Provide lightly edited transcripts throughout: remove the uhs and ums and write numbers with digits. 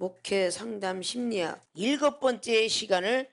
목회 상담 심리학 7번째 시간을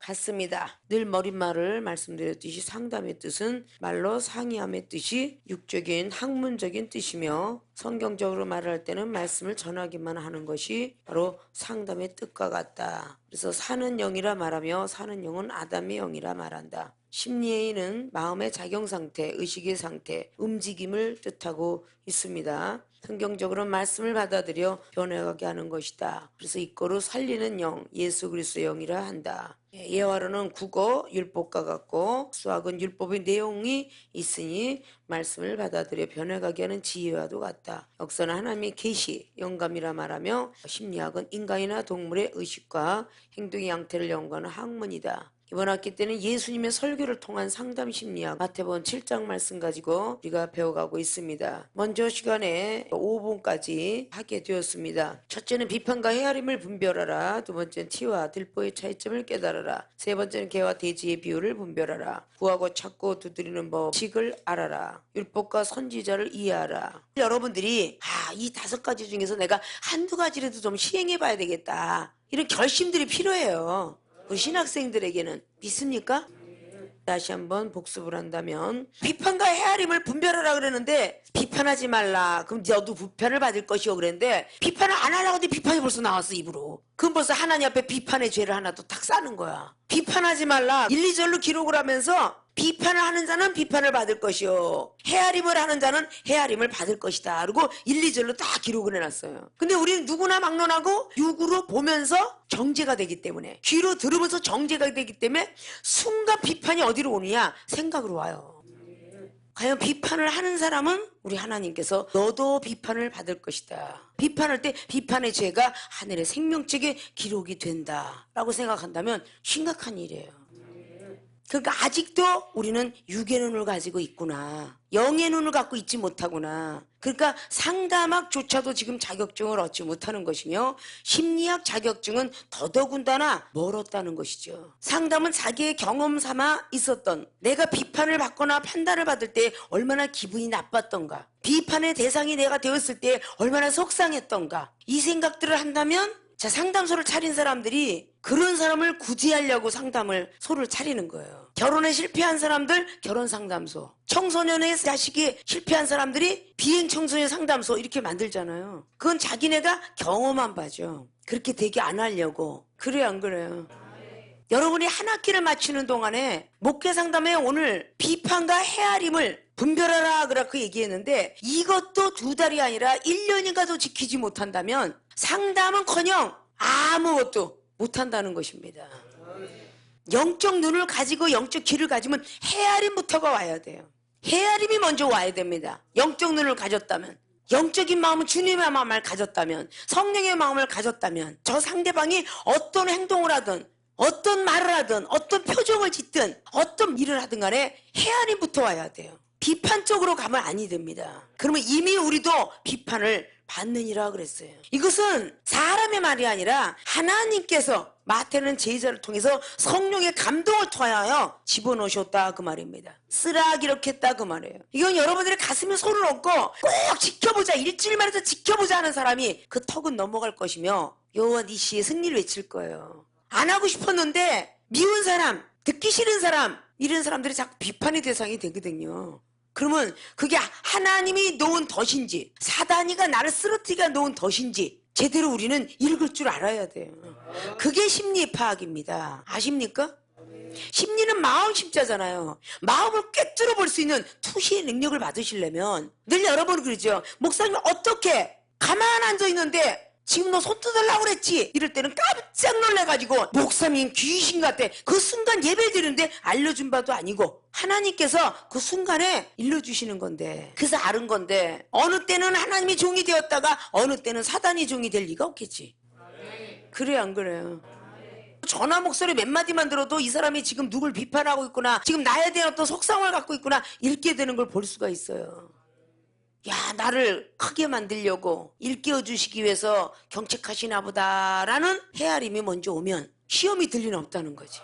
갖습니다. 늘 머릿말을 말씀드렸듯이 상담의 뜻은 말로 상의함의 뜻이 육적인 학문적인 뜻이며 성경적으로 말할 때는 말씀을 전하기만 하는 것이 바로 상담의 뜻과 같다. 그래서 사는 영이라 말하며 사는 영은 아담의 영이라 말한다. 심리의 인은 마음의 작용 상태, 의식의 상태, 움직임을 뜻하고 있습니다. 성경적으로 말씀을 받아들여 변해가게 하는 것이다. 그래서 이거로 살리는 영, 예수 그리스도의 영이라 한다. 예화로는 국어, 율법과 같고 수학은 율법의 내용이 있으니 말씀을 받아들여 변해가게 하는 지혜와도 같다. 역사는 하나님의 계시, 영감이라 말하며 심리학은 인간이나 동물의 의식과 행동의 양태를 연구하는 학문이다. 이번 학기 때는 예수님의 설교를 통한 상담 심리학 마태복음 7장 말씀 가지고 우리가 배워가고 있습니다. 먼저 시간에 5분까지 하게 되었습니다. 첫째는 비판과 헤아림을 분별하라. 두 번째는 티와 들보의 차이점을 깨달아라. 세 번째는 개와 돼지의 비유를 분별하라. 구하고 찾고 두드리는 법칙을 알아라. 율법과 선지자를 이해하라. 여러분들이 이 5가지 중에서 내가 한두 가지라도 좀 시행해 봐야 되겠다. 이런 결심들이 필요해요. 우리 신학생들에게는. 믿습니까? 다시 한번 복습을 한다면 비판과 헤아림을 분별하라 그러는데 비판하지 말라. 그럼 너도 비판을 받을 것이오 그랬는데 비판을 안 하려고 하는데 비판이 벌써 나왔어 입으로. 그럼 벌써 하나님 앞에 비판의 죄를 하나 또 탁 싸는 거야. 비판하지 말라. 1, 2절로 기록을 하면서 비판을 하는 자는 비판을 받을 것이요 헤아림을 하는 자는 헤아림을 받을 것이다. 그리고 1, 2절로 딱 기록을 해놨어요. 근데 우리는 누구나 막론하고 육으로 보면서 정죄가 되기 때문에 귀로 들으면서 정죄가 되기 때문에 순간 비판이 어디로 오느냐? 생각으로 와요. 과연 비판을 하는 사람은 우리 하나님께서 너도 비판을 받을 것이다. 비판할 때 비판의 죄가 하늘의 생명책에 기록이 된다라고 생각한다면 심각한 일이에요. 그러니까 아직도 우리는 육의 눈을 가지고 있구나. 영의 눈을 갖고 있지 못하구나. 그러니까 상담학조차도 지금 자격증을 얻지 못하는 것이며 심리학 자격증은 더더군다나 멀었다는 것이죠. 상담은 자기의 경험 삼아 있었던 내가 비판을 받거나 판단을 받을 때 얼마나 기분이 나빴던가. 비판의 대상이 내가 되었을 때 얼마나 속상했던가. 이 생각들을 한다면 상담소를 차린 사람들이 그런 사람을 구제하려고 상담소를 차리는 거예요. 결혼에 실패한 사람들 결혼상담소, 청소년의 자식이 실패한 사람들이 비행청소년 상담소 이렇게 만들잖아요. 그건 자기네가 경험한 바죠. 그렇게 되게 안 하려고. 그래요 안 그래요? 여러분이 한 학기를 마치는 동안에 목회 상담에 오늘 비판과 헤아림을 분별하라 그렇게 얘기했는데 이것도 2달이 아니라 1년인가도 지키지 못한다면 상담은커녕 아무것도 못한다는 것입니다. 영적 눈을 가지고 영적 귀를 가지면 헤아림부터가 와야 돼요. 헤아림이 먼저 와야 됩니다. 영적 눈을 가졌다면, 영적인 마음은 주님의 마음을 가졌다면, 성령의 마음을 가졌다면 저 상대방이 어떤 행동을 하든 어떤 말을 하든 어떤 표정을 짓든 어떤 일을 하든 간에 헤아림부터 와야 돼요. 비판적으로 가면 아니 됩니다. 그러면 이미 우리도 비판을 받느니라 그랬어요. 이것은 사람의 말이 아니라 하나님께서 마태는 제자를 통해서 성령의 감동을 통하여 집어넣으셨다 그 말입니다. 쓰라 기록했다 그 말이에요. 이건 여러분들의 가슴에 손을 얹고 꼭 지켜보자, 일주일만 해도 지켜보자 하는 사람이 그 턱은 넘어갈 것이며 여호와 니시의 승리를 외칠 거예요. 안 하고 싶었는데 미운 사람, 듣기 싫은 사람, 이런 사람들이 자꾸 비판의 대상이 되거든요. 그러면 그게 하나님이 놓은 덫인지 사단이가 나를 쓰러뜨리게 놓은 덫인지 제대로 우리는 읽을 줄 알아야 돼요. 그게 심리 파악입니다. 아십니까? 심리는 마음 심자잖아요. 마음을 꿰뚫어 볼 수 있는 투시의 능력을 받으시려면 늘 여러분 그러죠. 목사님 어떻게 가만 앉아 있는데 지금 너 손 뜯으려고 그랬지? 이럴 때는 깜짝 놀래가지고 목사님 귀신 같아. 그 순간 예배 드리는데 알려준 바도 아니고 하나님께서 그 순간에 일러주시는 건데 그래서 아는 건데 어느 때는 하나님이 종이 되었다가 어느 때는 사단이 종이 될 리가 없겠지. 그래요 안 그래요? 전화 목소리 몇 마디만 들어도 이 사람이 지금 누굴 비판하고 있구나, 지금 나에 대한 어떤 속상을 갖고 있구나 읽게 되는 걸 볼 수가 있어요. 야, 나를 크게 만들려고 일깨워 주시기 위해서 경책하시나 보다라는 헤아림이 먼저 오면 시험이 들 리는 없다는 거지.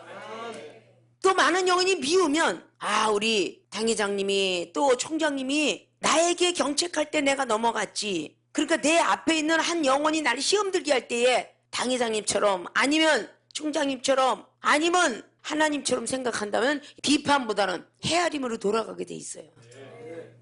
또 많은 영혼이 미우면 우리 당회장님이 또 총장님이 나에게 경책할 때 내가 넘어갔지, 그러니까 내 앞에 있는 한 영혼이 나를 시험 들게 할 때에 당회장님처럼 아니면 총장님처럼 아니면 하나님처럼 생각한다면 비판보다는 헤아림으로 돌아가게 돼 있어요.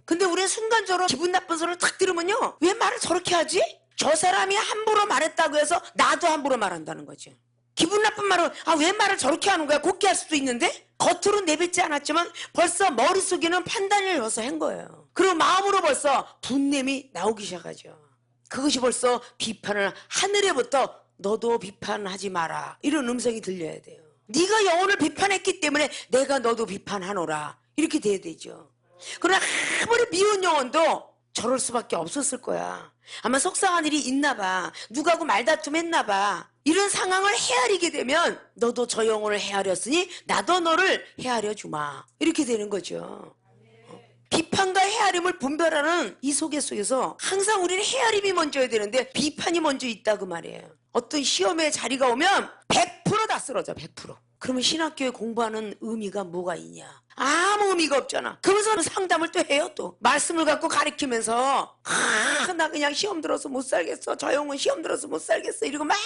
근데 우리는 순간적으로 기분 나쁜 소리를 딱 들으면요, 왜 말을 저렇게 하지? 저 사람이 함부로 말했다고 해서 나도 함부로 말한다는 거죠. 기분 나쁜 말은 왜 말을 저렇게 하는 거야? 곱게 할 수도 있는데 겉으로 내뱉지 않았지만 벌써 머릿속에는 판단을 넣어서 한 거예요. 그리고 마음으로 벌써 분냄이 나오기 시작하죠. 그것이 벌써 비판을 하늘에부터 너도 비판하지 마라 이런 음성이 들려야 돼요. 네가 영혼을 비판했기 때문에 내가 너도 비판하노라 이렇게 돼야 되죠. 그러나 아무리 미운 영혼도 저럴 수밖에 없었을 거야. 아마 속상한 일이 있나 봐. 누가하고 말다툼 했나 봐. 이런 상황을 헤아리게 되면 너도 저 영혼을 헤아렸으니 나도 너를 헤아려 주마 이렇게 되는 거죠. 비판과 헤아림을 분별하는 이 속에서 항상 우리는 헤아림이 먼저야 되는데 비판이 먼저 있다 그 말이에요. 어떤 시험의 자리가 오면 100%다 쓰러져. 100%. 그러면 신학교에 공부하는 의미가 뭐가 있냐? 아무 의미가 없잖아. 그러면서 상담을 또 해요. 또 말씀을 갖고 가르치면서 나 그냥 시험 들어서 못 살겠어. 저 영혼 시험 들어서 못 살겠어. 이러고 막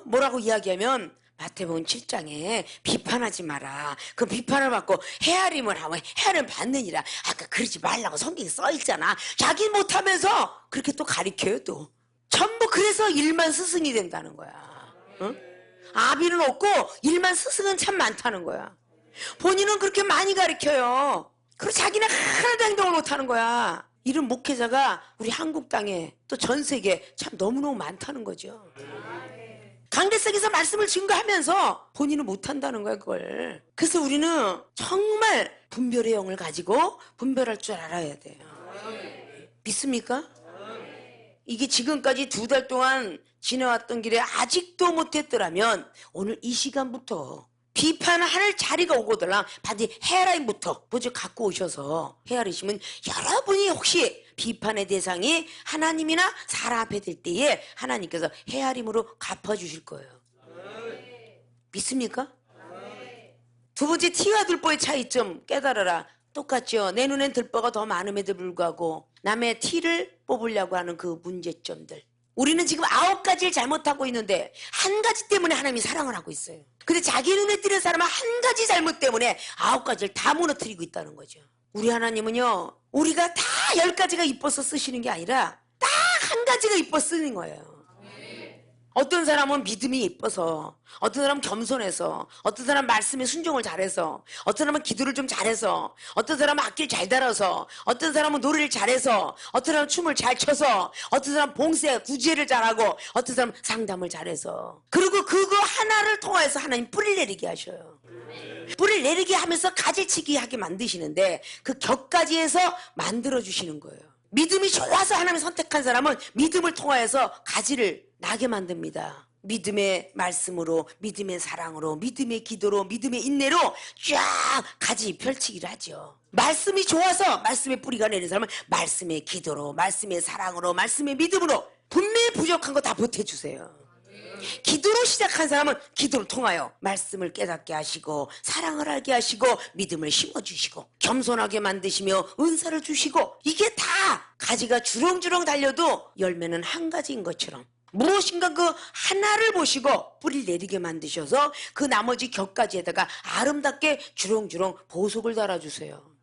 뭐라고 이야기하면 마태복음 7장에 비판하지 마라. 그 비판을 받고 헤아림을 하면 헤아림 받느니라. 아까 그러지 말라고 성경에 써있잖아. 자기 못하면서 그렇게 또 가르쳐요. 또 전부 그래서 일만 스승이 된다는 거야. 아비는 없고 일만 스승은 참 많다는 거야. 본인은 그렇게 많이 가르쳐요. 그리고 자기는 하나도 행동을 못하는 거야. 이런 목회자가 우리 한국 땅에 또 전 세계에 참 너무너무 많다는 거죠. 강대상에서 말씀을 증거하면서 본인은 못한다는 거야 그걸. 그래서 우리는 정말 분별의 영을 가지고 분별할 줄 알아야 돼요. 믿습니까? 이게 지금까지 2달 동안 지나왔던 길에 아직도 못했더라면 오늘 이 시간부터 비판할 자리가 오거들랑 반드시 헤아림부터 먼저 갖고 오셔서 헤아리시면 여러분이 혹시 비판의 대상이 하나님이나 사람 앞에 될 때에 하나님께서 헤아림으로 갚아주실 거예요. 믿습니까? 두 번째, 티와 들보의 차이점 깨달아라. 똑같죠. 내 눈엔 들보가 더 많음에도 불구하고 남의 티를 뽑으려고 하는 그 문제점들. 우리는 지금 9가지를 잘못하고 있는데 한 가지 때문에 하나님이 사랑을 하고 있어요. 근데 자기 눈에 띄는 사람은 한 가지 잘못 때문에 9가지를 다 무너뜨리고 있다는 거죠. 우리 하나님은요, 우리가 다 10가지가 이뻐서 쓰시는 게 아니라 딱 한 가지가 이뻐 쓰는 거예요. 어떤 사람은 믿음이 이뻐서, 어떤 사람은 겸손해서, 어떤 사람은 말씀에 순종을 잘해서, 어떤 사람은 기도를 좀 잘해서, 어떤 사람은 악기를 잘 다뤄서, 어떤 사람은 노래를 잘해서, 어떤 사람은 춤을 잘 춰서, 어떤 사람은 봉쇄, 구제를 잘하고, 어떤 사람은 상담을 잘해서. 그리고 그거 하나를 통해서 하나님 뿌리를 내리게 하셔요. 뿌리를 내리게 하면서 가지치기 하게 만드시는데 그 격가지에서 만들어주시는 거예요. 믿음이 좋아서 하나님 선택한 사람은 믿음을 통하여서 가지를 나게 만듭니다. 믿음의 말씀으로, 믿음의 사랑으로, 믿음의 기도로, 믿음의 인내로 쫙 가지 펼치기를 하죠. 말씀이 좋아서 말씀의 뿌리가 내린 사람은 말씀의 기도로, 말씀의 사랑으로, 말씀의 믿음으로 분명히 부족한 거 다 보태주세요. 기도로 시작한 사람은 기도를 통하여 말씀을 깨닫게 하시고 사랑을 알게 하시고 믿음을 심어주시고 겸손하게 만드시며 은사를 주시고 이게 다 가지가 주렁주렁 달려도 열매는 한 가지인 것처럼 무엇인가 그 하나를 보시고 뿌리를 내리게 만드셔서 그 나머지 격가지에다가 아름답게 주렁주렁 보석을 달아주세요.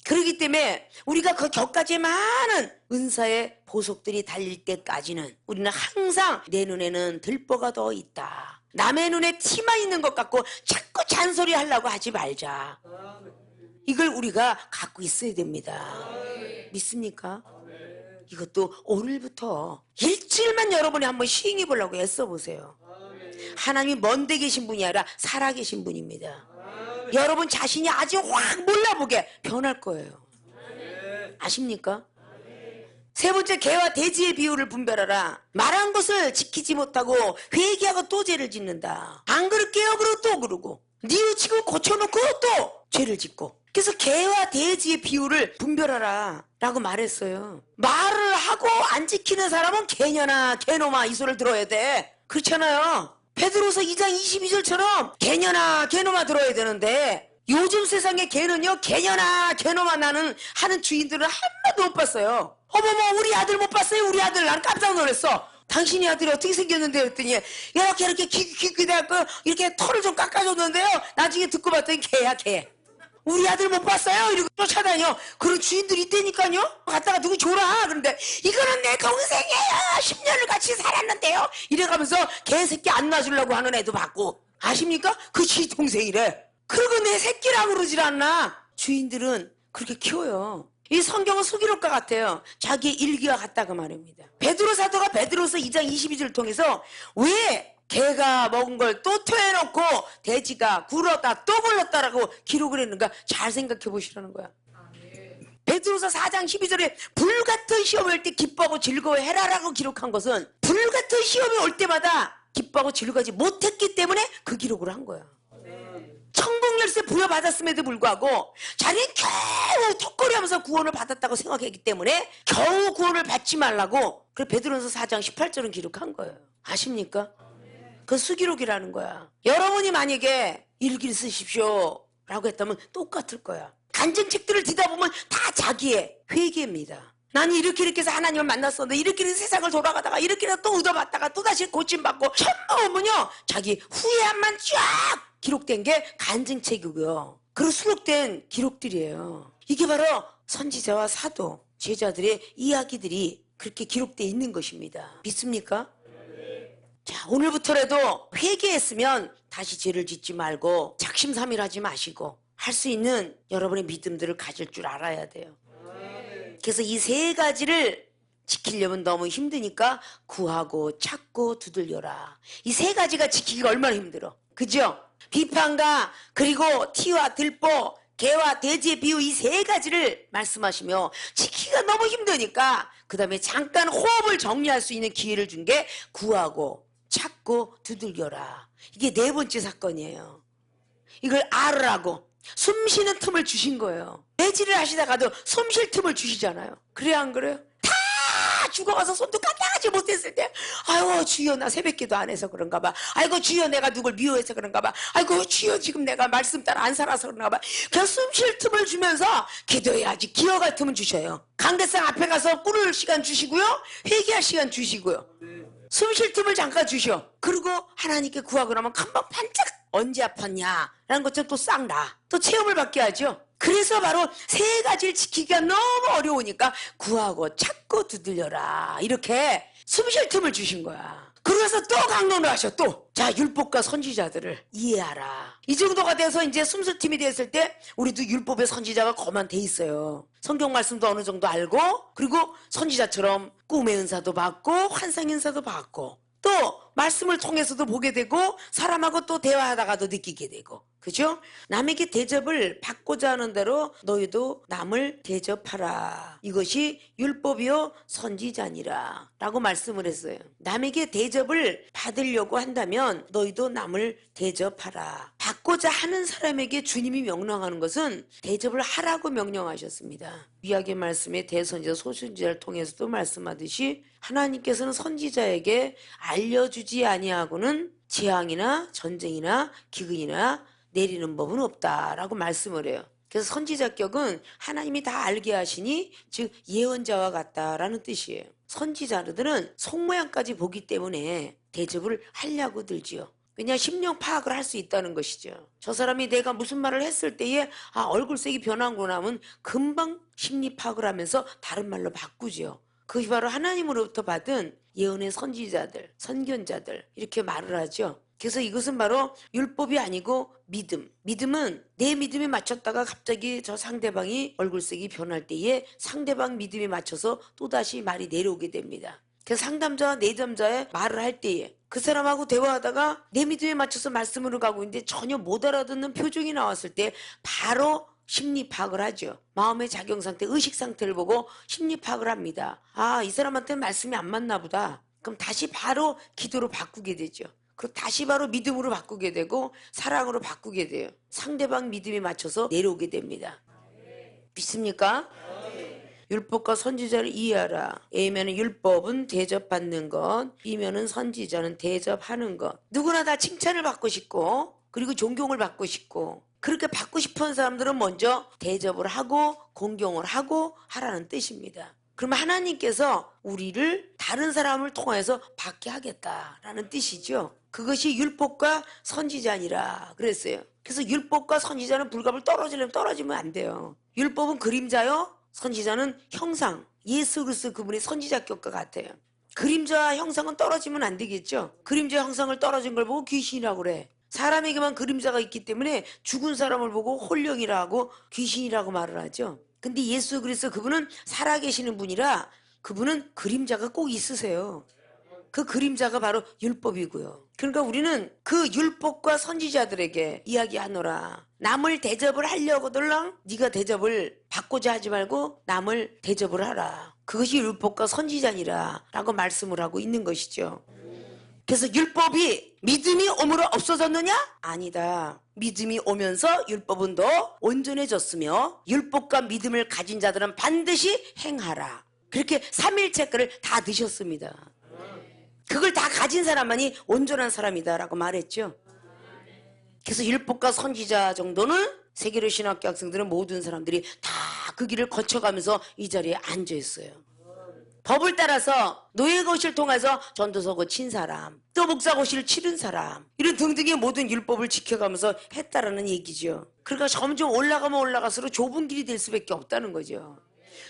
그렇기 때문에 우리가 그 격가지에 많은 은사의 보석들이 달릴 때까지는 우리는 항상 내 눈에는 들보가 더 있다. 남의 눈에 티만 있는 것 같고 자꾸 잔소리 하려고 하지 말자. 이걸 우리가 갖고 있어야 됩니다. 믿습니까? 이것도 오늘부터 일주일만 여러분이 한번 시행해 보려고 애써보세요. 하나님이 먼데 계신 분이 아니라 살아계신 분입니다. 여러분 자신이 아직 확 몰라보게 변할 거예요. 아십니까? 세 번째, 개와 돼지의 비유를 분별하라. 말한 것을 지키지 못하고 회개하고 또 죄를 짓는다. 안 그럴게요 그러고 또 그러고 뉘우치고 고쳐놓고 또 죄를 짓고. 그래서 개와 돼지의 비유를 분별하라 라고 말했어요. 말을 하고 안 지키는 사람은 개년아 개놈아 이 소리를 들어야 돼. 그렇잖아요. 베드로서 2장 22절처럼 개년아 개놈아 들어야 되는데 요즘 세상의 개는요 개년아 개놈아 나는 하는 주인들은 한 번도 못 봤어요. 어머머, 우리 아들 못 봤어요? 우리 아들. 나는 깜짝 놀랐어. 당신이 아들이 어떻게 생겼는데 그랬더니 이렇게 귀대갖고 이렇게 털을 좀 깎아줬는데요. 나중에 듣고 봤더니 개야, 개. 우리 아들 못 봤어요? 이러고 쫓아다녀. 그런 주인들이 있다니까요. 갔다가 누구 줘라. 그런데 이거는 내 동생이에요. 10년을 같이 살았는데요. 이래가면서 개새끼 안 놔주려고 하는 애도 봤고. 아십니까? 그 지 동생이래. 그리고 내 새끼라고 그러질 않나. 주인들은 그렇게 키워요. 이 성경은 수기록과 같아요. 자기의 일기와 같다고 말입니다. 베드로 사도가 베드로서 2장 22절을 통해서 왜 개가 먹은 걸 또 토해놓고 돼지가 굴었다 또 굴렀다라고 기록을 했는가 잘 생각해 보시라는 거야. 베드로서 4장 12절에 불같은 시험이 올 때 기뻐하고 즐거워해라라고 기록한 것은 불같은 시험이 올 때마다 기뻐하고 즐거워하지 못했기 때문에 그 기록을 한 거야. 천국 열쇠 부여받았음에도 불구하고 자기는 겨우 턱걸이하면서 구원을 받았다고 생각했기 때문에 겨우 구원을 받지 말라고 그 베드로서 4장 18절은 기록한 거예요. 아십니까? 그 수기록이라는 거야. 여러분이 만약에 일기를 쓰십시오 라고 했다면 똑같을 거야. 간증책들을 뒤다 보면 다 자기의 회개입니다. 나는 이렇게 해서 하나님을 만났었는데 이렇게 해서 세상을 돌아가다가 이렇게 해서 또 얻어봤다가 또다시 고침받고 전부 보면요 자기 후회함만 쫙 기록된 게 간증책이고요. 그리고 수록된 기록들이에요. 이게 바로 선지자와 사도, 제자들의 이야기들이 그렇게 기록되어 있는 것입니다. 믿습니까? 자, 오늘부터라도 회개했으면 다시 죄를 짓지 말고 작심삼일하지 마시고 할 수 있는 여러분의 믿음들을 가질 줄 알아야 돼요. 그래서 이 세 가지를 지키려면 너무 힘드니까 구하고 찾고 두들려라. 이 세 가지가 지키기가 얼마나 힘들어. 그죠? 비판과 그리고 티와 들보, 개와 돼지의 비유 이 세 가지를 말씀하시며 지키기가 너무 힘드니까 그 다음에 잠깐 호흡을 정리할 수 있는 기회를 준 게 구하고 찾고 두들겨라. 이게 네 번째 사건이에요. 이걸 알으라고 숨 쉬는 틈을 주신 거예요. 매질을 하시다가도 숨 쉴 틈을 주시잖아요. 그래야 안 그래요? 다 죽어가서 손도 까딱하지 못했을 때 아이고 주여 나 새벽기도 안 해서 그런가 봐. 아이고 주여 내가 누굴 미워해서 그런가 봐. 아이고 주여 지금 내가 말씀 따라 안 살아서 그런가 봐. 그냥 숨 쉴 틈을 주면서 기도해야지. 기어갈 틈을 주셔요. 강대상 앞에 가서 꿇을 시간 주시고요. 회개할 시간 주시고요. 숨 쉴 틈을 잠깐 주셔. 그리고 하나님께 구하고 나면 금방 반짝 언제 아팠냐 라는 것처럼 또 싹 나. 또 체험을 받게 하죠. 그래서 바로 세 가지를 지키기가 너무 어려우니까 구하고 찾고 두들려라. 이렇게 숨 쉴 틈을 주신 거야. 그래서 또 강론을 하셔. 또. 자, 율법과 선지자들을 이해하라. 이 정도가 돼서 이제 숨쉴 틈이 됐을 때 우리도 율법의 선지자가 거만 돼 있어요. 성경 말씀도 어느 정도 알고 그리고 선지자처럼 꿈의 은사도 받고 환상 은사도 받고 또 말씀을 통해서도 보게 되고 사람하고 또 대화하다가도 느끼게 되고 그죠? 남에게 대접을 받고자 하는 대로 너희도 남을 대접하라. 이것이 율법이요 선지자니라 라고 말씀을 했어요. 남에게 대접을 받으려고 한다면 너희도 남을 대접하라. 받고자 하는 사람에게 주님이 명령하는 것은 대접을 하라고 명령하셨습니다. 위약의 말씀에 대선지자 소선지자를 통해서도 말씀하듯이 하나님께서는 선지자에게 알려주지 아니하고는 재앙이나 전쟁이나 기근이나 내리는 법은 없다라고 말씀을 해요. 그래서 선지자격은 하나님이 다 알게 하시니 즉 예언자와 같다라는 뜻이에요. 선지자들은 속모양까지 보기 때문에 대접을 하려고 들지요. 왜냐 심령 파악을 할 수 있다는 것이죠. 저 사람이 내가 무슨 말을 했을 때에 얼굴색이 변한구나 하면 금방 심리 파악을 하면서 다른 말로 바꾸죠. 그것이 바로 하나님으로부터 받은 예언의 선지자들, 선견자들 이렇게 말을 하죠. 그래서 이것은 바로 율법이 아니고 믿음. 믿음은 내 믿음에 맞췄다가 갑자기 저 상대방이 얼굴색이 변할 때에 상대방 믿음에 맞춰서 또다시 말이 내려오게 됩니다. 그래서 상담자와 내담자의 말을 할 때에 그 사람하고 대화하다가 내 믿음에 맞춰서 말씀으로 가고 있는데 전혀 못 알아듣는 표정이 나왔을 때 바로 심리 파악을 하죠. 마음의 작용 상태, 의식 상태를 보고 심리 파악을 합니다. 이 사람한테는 말씀이 안 맞나 보다. 그럼 다시 바로 기도로 바꾸게 되죠. 그리고 다시 바로 믿음으로 바꾸게 되고 사랑으로 바꾸게 돼요. 상대방 믿음에 맞춰서 내려오게 됩니다. 믿습니까? 율법과 선지자를 이해하라. A면은 율법은 대접받는 것, B면은 선지자는 대접하는 것. 누구나 다 칭찬을 받고 싶고 그리고 존경을 받고 싶고 그렇게 받고 싶은 사람들은 먼저 대접을 하고 공경을 하고 하라는 뜻입니다. 그러면 하나님께서 우리를 다른 사람을 통해서 받게 하겠다라는 뜻이죠. 그것이 율법과 선지자니라 그랬어요. 그래서 율법과 선지자는 불갑을 떨어지면 안 돼요. 율법은 그림자요, 선지자는 형상. 예수 그리스도 그분이 선지자격과 같아요. 그림자와 형상은 떨어지면 안 되겠죠. 그림자 형상을 떨어진 걸 보고 귀신이라고 그래. 사람에게만 그림자가 있기 때문에 죽은 사람을 보고 홀령이라 하고 귀신이라고 말을 하죠. 근데 예수 그리스도 그분은 살아계시는 분이라 그분은 그림자가 꼭 있으세요. 그 그림자가 바로 율법이고요. 그러니까 우리는 그 율법과 선지자들에게 이야기하노라. 남을 대접을 하려고들랑 네가 대접을 받고자 하지 말고 남을 대접을 하라. 그것이 율법과 선지자니라 라고 말씀을 하고 있는 것이죠. 그래서 율법이 믿음이 오므로 없어졌느냐? 아니다. 믿음이 오면서 율법은 더 온전해졌으며 율법과 믿음을 가진 자들은 반드시 행하라. 그렇게 삼일체크를 다 드셨습니다. 그걸 다 가진 사람만이 온전한 사람이다 라고 말했죠. 그래서 율법과 선지자 정도는 세계로 신학교 학생들은 모든 사람들이 다 그 길을 거쳐가면서 이 자리에 앉아 있어요. 법을 따라서 노예거실 통해서 전도서고 친 사람, 또 목사고시를 치른 사람, 이런 등등의 모든 율법을 지켜가면서 했다라는 얘기죠. 그러니까 점점 올라가면 올라갈수록 좁은 길이 될 수밖에 없다는 거죠.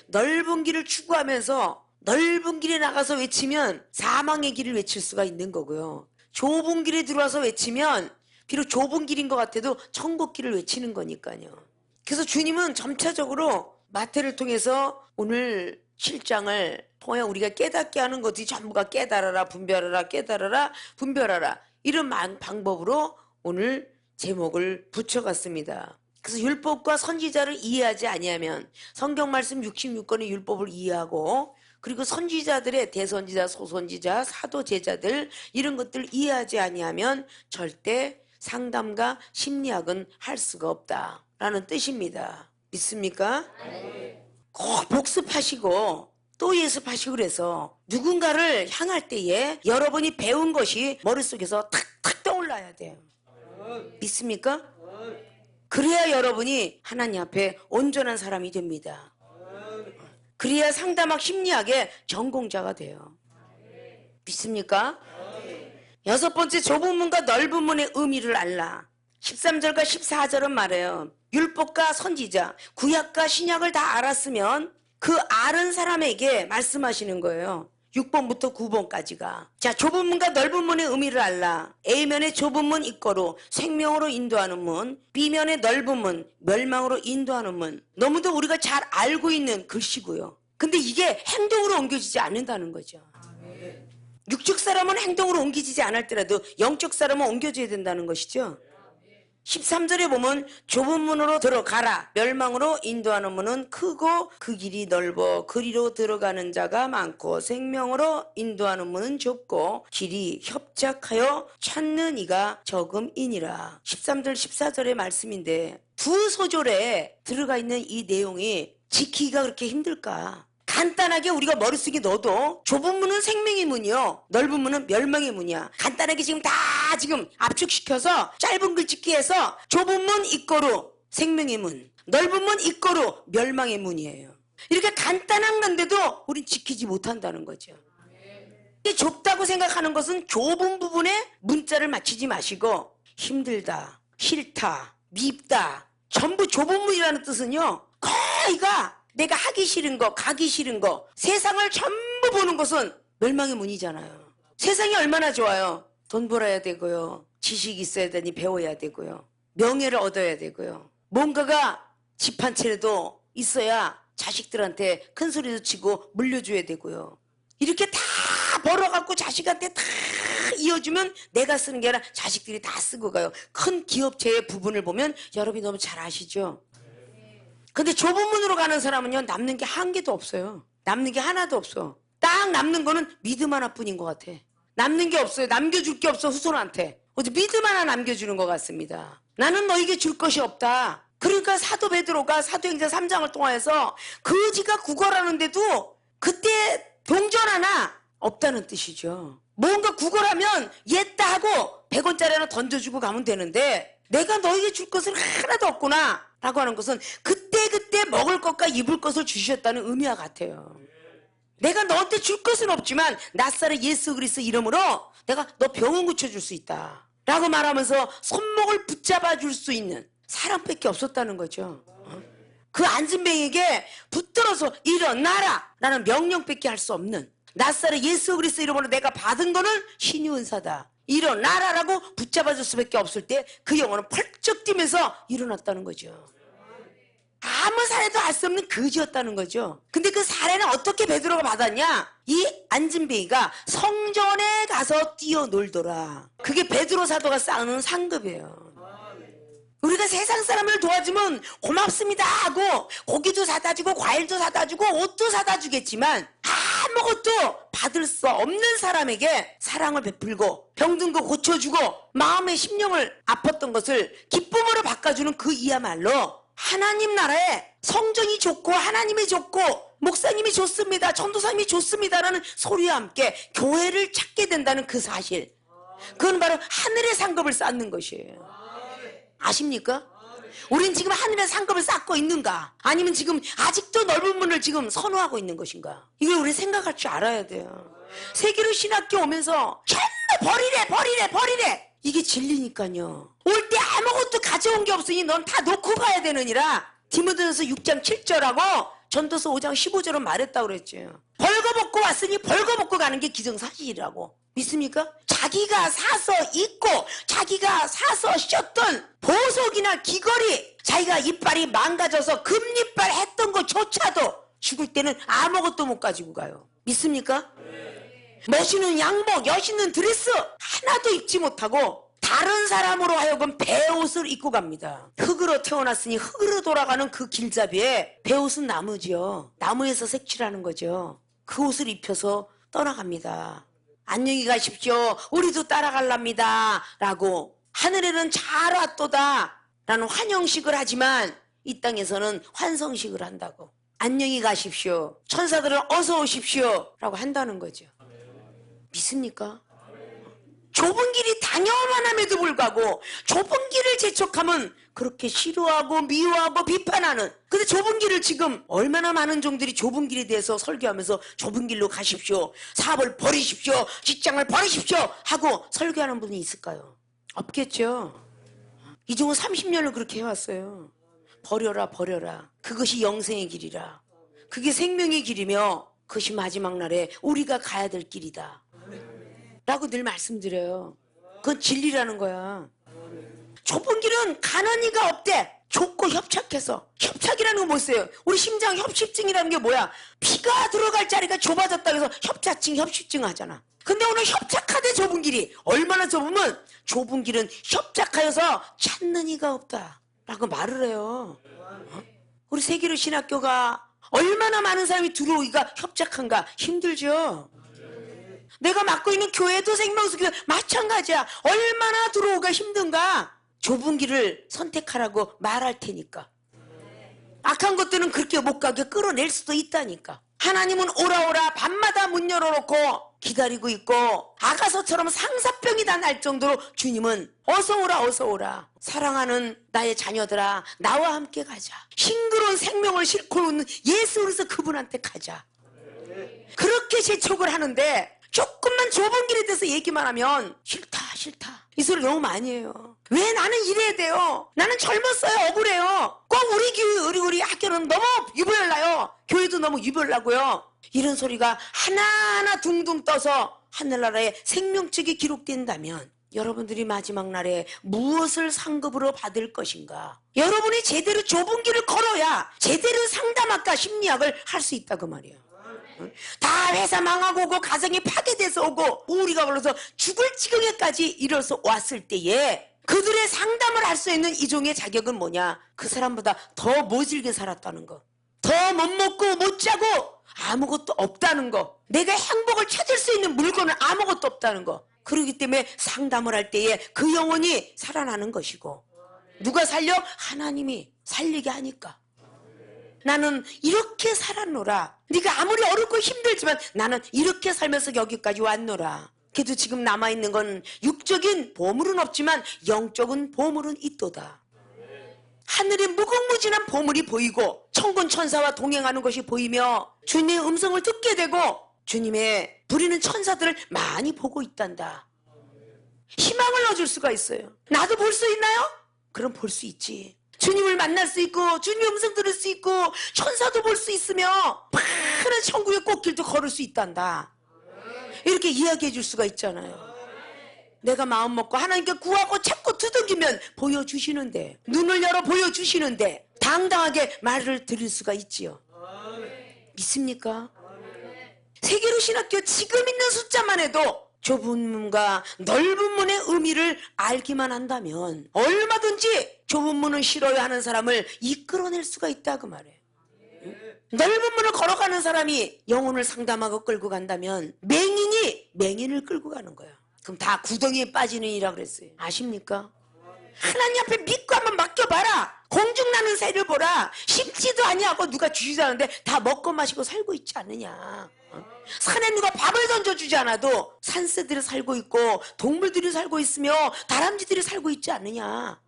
넓은 길을 추구하면서 넓은 길에 나가서 외치면 사망의 길을 외칠 수가 있는 거고요. 좁은 길에 들어와서 외치면 비록 좁은 길인 것 같아도 천국 길을 외치는 거니까요. 그래서 주님은 점차적으로 마태를 통해서 오늘 7장을 통해 우리가 깨닫게 하는 것이 전부가 깨달아라, 분별하라, 깨달아라, 분별하라, 이런 방법으로 오늘 제목을 붙여갔습니다. 그래서 율법과 선지자를 이해하지 아니하면 성경 말씀 66권의 율법을 이해하고 그리고 선지자들의 대선지자, 소선지자, 사도, 제자들 이런 것들 이해하지 아니하면 절대 상담과 심리학은 할 수가 없다라는 뜻입니다. 믿습니까? 꼭 복습하시고 또 예습하시고 그래서 누군가를 향할 때에 여러분이 배운 것이 머릿속에서 탁탁 떠올라야 돼요. 믿습니까? 그래야 여러분이 하나님 앞에 온전한 사람이 됩니다. 그래야 상담학 심리학의 전공자가 돼요. 믿습니까? 여섯 번째, 좁은 문과 넓은 문의 의미를 알라. 13절과 14절은 말해요. 율법과 선지자, 구약과 신약을 다 알았으면 그 아는 사람에게 말씀하시는 거예요. 6번부터 9번까지가. 자, 좁은 문과 넓은 문의 의미를 알라. A면의 좁은 문 입거로 생명으로 인도하는 문, B면의 넓은 문, 멸망으로 인도하는 문. 너무도 우리가 잘 알고 있는 글씨고요. 근데 이게 행동으로 옮겨지지 않는다는 거죠. 육적 사람은 행동으로 옮기지지 않을더라도 영적 사람은 옮겨져야 된다는 것이죠. 13절에 보면 좁은 문으로 들어가라. 멸망으로 인도하는 문은 크고 그 길이 넓어 그리로 들어가는 자가 많고 생명으로 인도하는 문은 좁고 길이 협착하여 찾는 이가 적음이니라. 13절 14절의 말씀인데 두 소절에 들어가 있는 이 내용이 지키기가 그렇게 힘들까? 간단하게 우리가 머릿속에 넣어도 좁은 문은 생명의 문이요, 넓은 문은 멸망의 문이야. 간단하게 지금 다 지금 압축시켜서 짧은 글짓기 해서 좁은 문 입거로 생명의 문, 넓은 문 입거로 멸망의 문이에요. 이렇게 간단한 건데도 우린 지키지 못한다는 거죠. 이게 좁다고 생각하는 것은 좁은 부분에 문자를 맞추지 마시고 힘들다, 싫다, 밉다, 전부 좁은 문이라는 뜻은요, 거의가 내가 하기 싫은 거, 가기 싫은 거, 세상을 전부 보는 것은 멸망의 문이잖아요. 세상이 얼마나 좋아요. 돈 벌어야 되고요. 지식이 있어야 되니 배워야 되고요. 명예를 얻어야 되고요. 뭔가가 집 한 채라도 있어야 자식들한테 큰 소리도 치고 물려줘야 되고요. 이렇게 다 벌어갖고 자식한테 다 이어주면 내가 쓰는 게 아니라 자식들이 다 쓰고 가요. 큰 기업체의 부분을 보면 여러분이 너무 잘 아시죠? 근데 좁은 문으로 가는 사람은요, 남는 게 한 개도 없어요. 남는 게 하나도 없어. 딱 남는 거는 믿음 하나뿐인 것 같아. 남는 게 없어요. 남겨줄 게 없어, 후손한테. 어디 믿음 하나 남겨주는 것 같습니다. 나는 너에게 줄 것이 없다. 그러니까 사도 베드로가 사도행전 3장을 통해서 거지가 구걸하는데도 그때 동전 하나 없다는 뜻이죠. 뭔가 구걸하면 옛다 하고 100원짜리 하나 던져주고 가면 되는데 내가 너에게 줄 것은 하나도 없구나 라고 하는 것은 그때그때 먹을 것과 입을 것을 주셨다는 의미와 같아요. 내가 너한테 줄 것은 없지만 낫사렛 예수 그리스도 이름으로 내가 너 병은 고쳐줄 수 있다 라고 말하면서 손목을 붙잡아 줄 수 있는 사람밖에 없었다는 거죠. 그 안진뱅이에게 붙들어서 일어나라 라는 명령밖에 할 수 없는, 낫사렛 예수 그리스도 이름으로 내가 받은 거는 신의 은사다, 일어나라 라고 붙잡아 줄 수밖에 없을 때 그 영혼은 펄쩍 뛰면서 일어났다는 거죠. 아무 사례도 알 수 없는 거지였다는 거죠. 근데 그 사례는 어떻게 베드로가 받았냐? 이 안진뱅이가 성전에 가서 뛰어놀더라. 그게 베드로 사도가 쌓는 상급이에요. 우리가 세상 사람을 도와주면 고맙습니다 하고 고기도 사다 주고 과일도 사다 주고 옷도 사다 주겠지만 아무것도 받을 수 없는 사람에게 사랑을 베풀고 병든 거 고쳐주고 마음의 심령을 아팠던 것을 기쁨으로 바꿔주는 그 이야말로 하나님 나라에 성전이 좋고 하나님이 좋고 목사님이 좋습니다, 전도사님이 좋습니다라는 소리와 함께 교회를 찾게 된다는 그 사실, 그건 바로 하늘의 상급을 쌓는 것이에요. 아십니까? 우린 지금 하늘의 상급을 쌓고 있는가? 아니면 지금 아직도 넓은 문을 지금 선호하고 있는 것인가? 이걸 우리 생각할 줄 알아야 돼요. 세계로 신학교 오면서 전부 버리래 이게 진리니까요. 올 때 아무것도 가져온 게 없으니 넌 다 놓고 가야 되느니라 디모데전서 6장 7절하고 전도서 5장 15절은 말했다고 그랬죠. 벌거벗고 왔으니 벌거벗고 가는 게 기정사실이라고. 믿습니까? 자기가 사서 입고 자기가 사서 씌었던 보석이나 귀걸이, 자기가 이빨이 망가져서 금이빨 했던 것조차도 죽을 때는 아무것도 못 가지고 가요. 믿습니까? 멋있는 양복, 멋있는 드레스 하나도 입지 못하고 다른 사람으로 하여금 베옷을 입고 갑니다. 흙으로 태어났으니 흙으로 돌아가는 그 길잡이에 베옷은 나무지요. 나무에서 색칠하는 거죠. 그 옷을 입혀서 떠나갑니다. 안녕히 가십시오, 우리도 따라갈랍니다 라고. 하늘에는 잘 왔도다 라는 환영식을 하지만 이 땅에서는 환성식을 한다고. 안녕히 가십시오, 천사들은 어서 오십시오 라고 한다는 거죠. 믿습니까? 좁은 길이 당연함에도 불구하고 좁은 길을 재촉하면 그렇게 싫어하고 미워하고 비판하는, 근데 좁은 길을 지금 얼마나 많은 종들이 좁은 길에 대해서 설교하면서 좁은 길로 가십시오, 사업을 버리십시오, 직장을 버리십시오 하고 설교하는 분이 있을까요? 없겠죠. 이종은 30년을 그렇게 해왔어요. 버려라 버려라, 그것이 영생의 길이라, 그게 생명의 길이며 그것이 마지막 날에 우리가 가야 될 길이다 라고 늘 말씀드려요. 그건 진리라는 거야. 좁은 길은 가는 이가 없대. 좁고 협착해서. 협착이라는 건 뭐였어요? 우리 심장 협식증이라는 게 뭐야? 피가 들어갈 자리가 좁아졌다 해서 협착증, 협식증 하잖아. 근데 오늘 협착하되 좁은 길이 얼마나 좁으면 좁은 길은 협착하여서 찾는 이가 없다 라고 말을 해요. 우리 세계로 신학교가 얼마나 많은 사람이 들어오기가 협착한가? 힘들죠. 내가 맡고 있는 교회도 생명수교 마찬가지야. 얼마나 들어오기가 힘든가? 좁은 길을 선택하라고 말할 테니까. 악한 것들은 그렇게 못 가게 끌어낼 수도 있다니까. 하나님은 오라 오라 밤마다 문 열어놓고 기다리고 있고, 아가서처럼 상사병이 다 날 정도로 주님은 어서 오라 어서 오라, 사랑하는 나의 자녀들아 나와 함께 가자, 싱그러운 생명을 싣고 오는 예수 그리스도 그분한테 가자. 그렇게 재촉을 하는데 조금만 좁은 길에 대해서 얘기만 하면 싫다 이 소리 너무 많이 해요. 왜 나는 이래야 돼요? 나는 젊었어요, 억울해요. 꼭 우리 교회 우리 학교는 너무 유별나요, 교회도 너무 유별나고요. 이런 소리가 하나하나 둥둥 떠서 하늘나라에 생명책이 기록된다면 여러분들이 마지막 날에 무엇을 상급으로 받을 것인가? 여러분이 제대로 좁은 길을 걸어야 제대로 상담학과 심리학을 할 수 있다 그 말이에요. 다 회사 망하고 오고 가정이 파괴돼서 오고 우리가 불러서 죽을 지경에까지 이뤄서 왔을 때에 그들의 상담을 할 수 있는 이종의 자격은 뭐냐? 그 사람보다 더 모질게 살았다는 거, 더 못 먹고 못 자고 아무것도 없다는 거, 내가 행복을 찾을 수 있는 물건은 아무것도 없다는 거. 그렇기 때문에 상담을 할 때에 그 영혼이 살아나는 것이고, 누가 살려? 하나님이 살리게 하니까. 나는 이렇게 살았노라. 네가 아무리 어렵고 힘들지만 나는 이렇게 살면서 여기까지 왔노라. 그래도 지금 남아있는 건 육적인 보물은 없지만 영적인 보물은 있도다. 하늘에 무궁무진한 보물이 보이고 천군 천사와 동행하는 것이 보이며 주님의 음성을 듣게 되고 주님의 부리는 천사들을 많이 보고 있단다. 희망을 얻을 수가 있어요. 나도 볼 수 있나요? 그럼 볼 수 있지. 주님을 만날 수 있고 주님의 음성 들을 수 있고 천사도 볼 수 있으며 파란 천국의 꽃길도 걸을 수 있단다. 이렇게 이야기해 줄 수가 있잖아요. 내가 마음 먹고 하나님께 구하고 찾고 두들기면 보여주시는데, 눈을 열어 보여주시는데 당당하게 말을 드릴 수가 있지요. 믿습니까? 세계로 신학교 지금 있는 숫자만 해도 좁은 문과 넓은 문의 의미를 알기만 한다면 얼마든지 좁은 문을 싫어야 하는 사람을 이끌어낼 수가 있다 그 말이에요. 넓은 문을 걸어가는 사람이 영혼을 상담하고 끌고 간다면 맹인이 맹인을 끌고 가는 거예요. 그럼 다 구덩이에 빠지는 일이라 그랬어요. 아십니까? 하나님 앞에 믿고 한번 맡겨봐라. 공중나는 새를 보라. 심지도 아니하고 누가 주지도 않는데 다 먹고 마시고 살고 있지 않느냐. 산에 누가 밥을 던져주지 않아도 산새들이 살고 있고 동물들이 살고 있으며 다람쥐들이 살고 있지 않느냐.